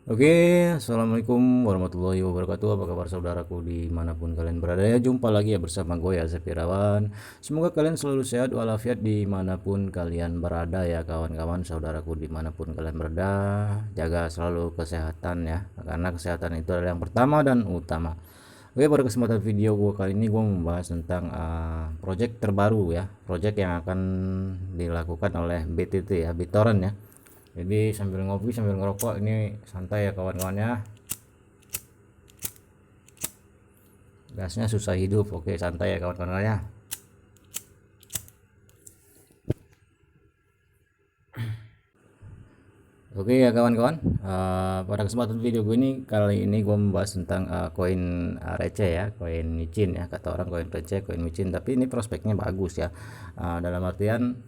Oke, assalamualaikum warahmatullahi wabarakatuh. Apa kabar saudaraku dimanapun kalian berada ya? Jumpa lagi ya bersama gue ya Zafirawan. Semoga kalian selalu sehat walafiat dimanapun kalian berada ya kawan-kawan saudaraku dimanapun kalian berada. Jaga selalu kesehatan ya, karena kesehatan itu adalah yang pertama dan utama. Oke, pada kesempatan video gue kali ini gue membahas tentang project terbaru ya, project yang akan dilakukan oleh BTT ya, BitTorrent ya. Jadi sambil ngopi sambil ngerokok ini santai ya kawan-kawannya, gasnya susah hidup. Oke, santai ya kawan-kawannya. Oke ya kawan-kawan, pada kesempatan video gue ini kali ini gue membahas tentang koin receh ya, koin micin ya, kata orang koin receh, koin micin, tapi ini prospeknya bagus ya. Dalam artian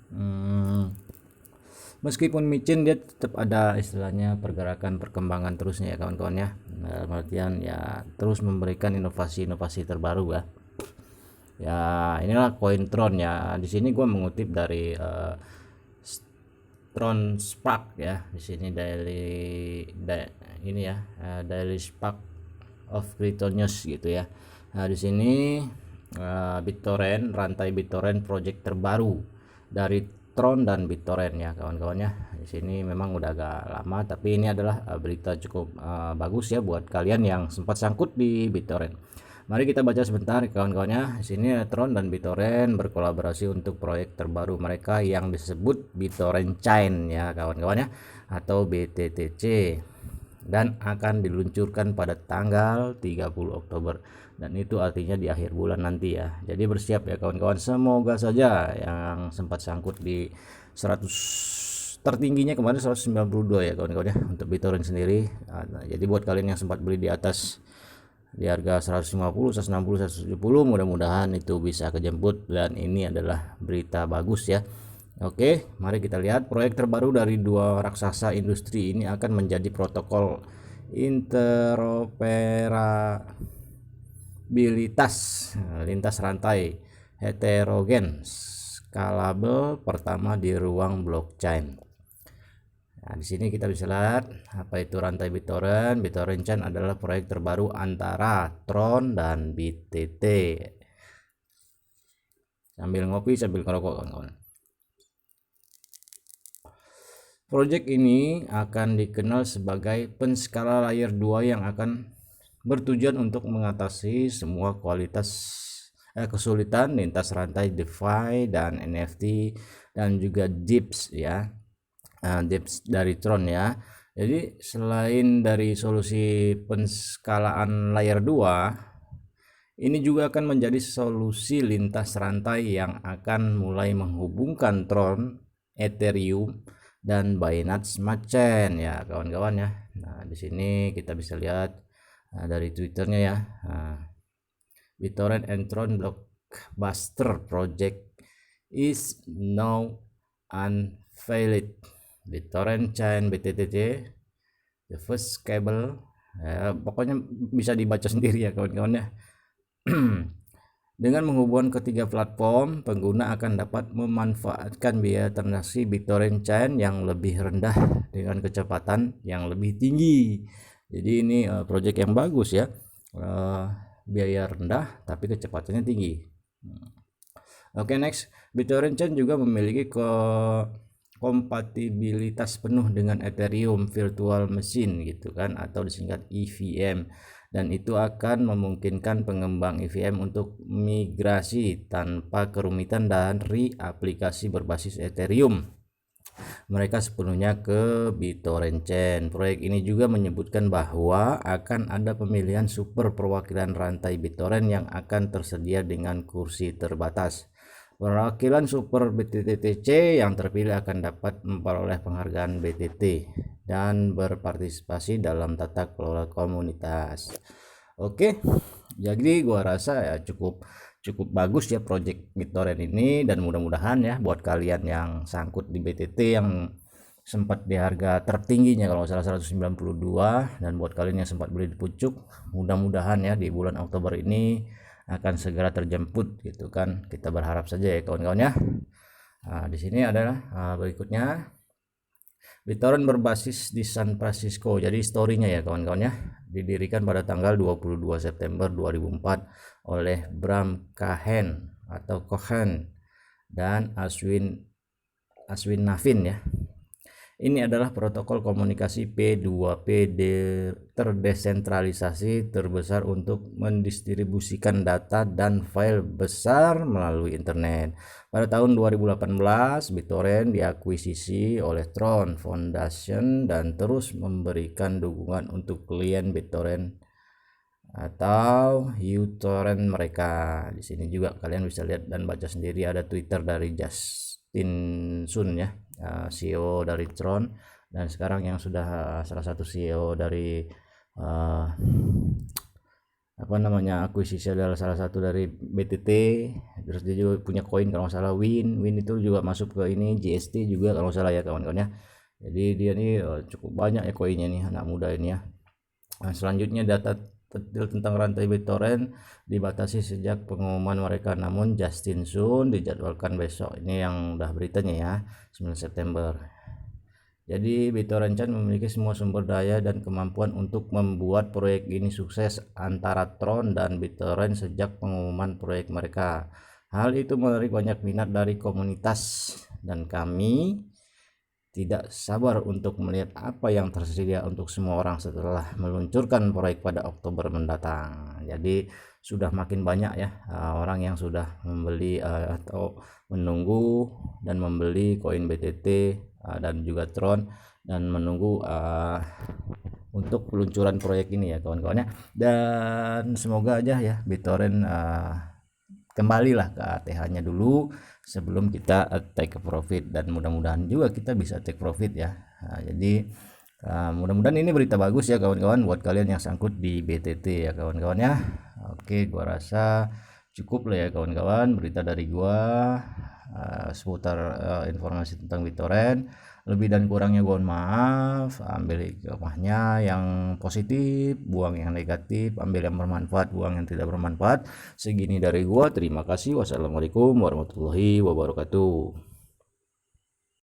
meskipun micin dia tetap ada istilahnya pergerakan perkembangan terusnya ya kawan-kawan ya. Dalam artian ya terus memberikan inovasi-inovasi terbaru ya. Ya inilah koin Tron ya. Di sini gue mengutip dari Tron Spark ya. Di sini ini ya, Daily Spark of Crypto News gitu ya. Nah di sini BitTorrent, rantai BitTorrent project terbaru dari Tron dan BitTorrent ya kawan-kawannya. Di sini memang udah agak lama, tapi ini adalah berita cukup bagus ya buat kalian yang sempat sangkut di BitTorrent. Mari kita baca sebentar kawan-kawannya. Di sini Tron dan BitTorrent berkolaborasi untuk proyek terbaru mereka yang disebut BitTorrent Chain ya kawan-kawannya, atau BTTC, dan akan diluncurkan pada tanggal 30 Oktober, dan itu artinya di akhir bulan nanti ya. Jadi bersiap ya kawan-kawan, semoga saja yang sempat sangkut di 100 tertingginya kemarin 192 ya kawan-kawan ya untuk BitTorrent sendiri. Nah, jadi buat kalian yang sempat beli di atas di harga 150, 160, 170, mudah-mudahan itu bisa kejemput, dan ini adalah berita bagus ya. Oke, mari kita lihat proyek terbaru dari dua raksasa industri ini akan menjadi protokol interoperabilitas lintas rantai heterogen scalable pertama di ruang blockchain. Nah, di sini kita bisa lihat apa itu rantai BitTorrent. BitTorrent Chain adalah proyek terbaru antara Tron dan BTT. Sambil ngopi sambil ngerokok kawan-kawan. Proyek ini akan dikenal sebagai penskala layer 2 yang akan bertujuan untuk mengatasi semua kesulitan lintas rantai DeFi dan NFT dan juga DIPS ya. DIPS dari Tron ya. Jadi selain dari solusi penskalaan layer 2, ini juga akan menjadi solusi lintas rantai yang akan mulai menghubungkan Tron, Ethereum, dan Binance Smart Chain ya kawan-kawan ya. Nah, di sini kita bisa lihat dari Twitternya ya. BitTorrent and Tron Blockbuster project is now unveiled. BitTorrent Chain BTTC, the first cable ya, pokoknya bisa dibaca sendiri ya kawan-kawan ya. Dengan menghubungkan ketiga platform, pengguna akan dapat memanfaatkan biaya transaksi BitTorrent Chain yang lebih rendah dengan kecepatan yang lebih tinggi. Jadi ini project yang bagus ya, biaya rendah tapi kecepatannya tinggi. Oke, next, BitTorrent Chain juga memiliki kompatibilitas penuh dengan Ethereum Virtual Machine gitu kan, atau disingkat EVM, dan itu akan memungkinkan pengembang EVM untuk migrasi tanpa kerumitan dari aplikasi berbasis Ethereum mereka sepenuhnya ke BitTorrent Chain. Proyek ini juga menyebutkan bahwa akan ada pemilihan super perwakilan rantai BitTorrent yang akan tersedia dengan kursi terbatas. Perwakilan super BTTC yang terpilih akan dapat memperoleh penghargaan BTT dan berpartisipasi dalam tata kelola komunitas. Oke, jadi gua rasa ya cukup bagus ya project BitTorrent ini, dan mudah-mudahan ya buat kalian yang sangkut di BTT yang sempat di harga tertingginya kalau nggak salah 192, dan buat kalian yang sempat beli di pucuk, mudah-mudahan ya di bulan Oktober ini akan segera terjemput gitu kan, kita berharap saja ya kawan-kawan ya. Nah, di sini adalah berikutnya BitTorrent berbasis di San Francisco. Jadi story-nya ya kawan-kawan ya, didirikan pada tanggal 22 September 2004 oleh Bram Cohen dan Ashwin Navin ya. Ini adalah protokol komunikasi P2P terdesentralisasi terbesar untuk mendistribusikan data dan file besar melalui internet. Pada tahun 2018, BitTorrent diakuisisi oleh Tron Foundation dan terus memberikan dukungan untuk klien BitTorrent atau uTorrent mereka. Di sini juga kalian bisa lihat dan baca sendiri, ada Twitter dari Justin Sun ya, CEO dari Tron, dan sekarang yang sudah salah satu CEO dari akuisisi adalah salah satu dari BTT. Terus dia juga punya koin kalau nggak salah Win itu juga masuk ke ini, GST juga kalau nggak salah ya kawan-kawan ya. Jadi dia nih cukup banyak ya koinnya nih, anak muda ini ya. Nah, selanjutnya data detail tentang rantai BitTorrent dibatasi sejak pengumuman mereka, namun Justin Sun dijadwalkan besok. Ini yang udah beritanya ya, 9 September. Jadi BitTorrent memiliki semua sumber daya dan kemampuan untuk membuat proyek ini sukses antara Tron dan BitTorrent sejak pengumuman proyek mereka. Hal itu menarik banyak minat dari komunitas dan kami tidak sabar untuk melihat apa yang tersedia untuk semua orang setelah meluncurkan proyek pada Oktober mendatang. Jadi sudah makin banyak ya orang yang sudah membeli atau menunggu dan membeli koin BTT dan juga Tron, dan menunggu untuk peluncuran proyek ini ya kawan-kawan ya. Dan semoga aja ya BitTorrent kembalilah ke ATH-nya dulu sebelum kita take profit, dan mudah-mudahan juga kita bisa take profit ya. Nah, jadi mudah-mudahan ini berita bagus ya kawan-kawan buat kalian yang sangkut di BTT ya kawan-kawan ya. Oke, gua rasa cukup lah ya kawan-kawan berita dari gua seputar informasi tentang BitTorrent. Lebih dan kurangnya gue mohon maaf. Ambil hikmahnya yang positif, buang yang negatif. Ambil yang bermanfaat, buang yang tidak bermanfaat. Segini dari gue, terima kasih. Wassalamualaikum warahmatullahi wabarakatuh.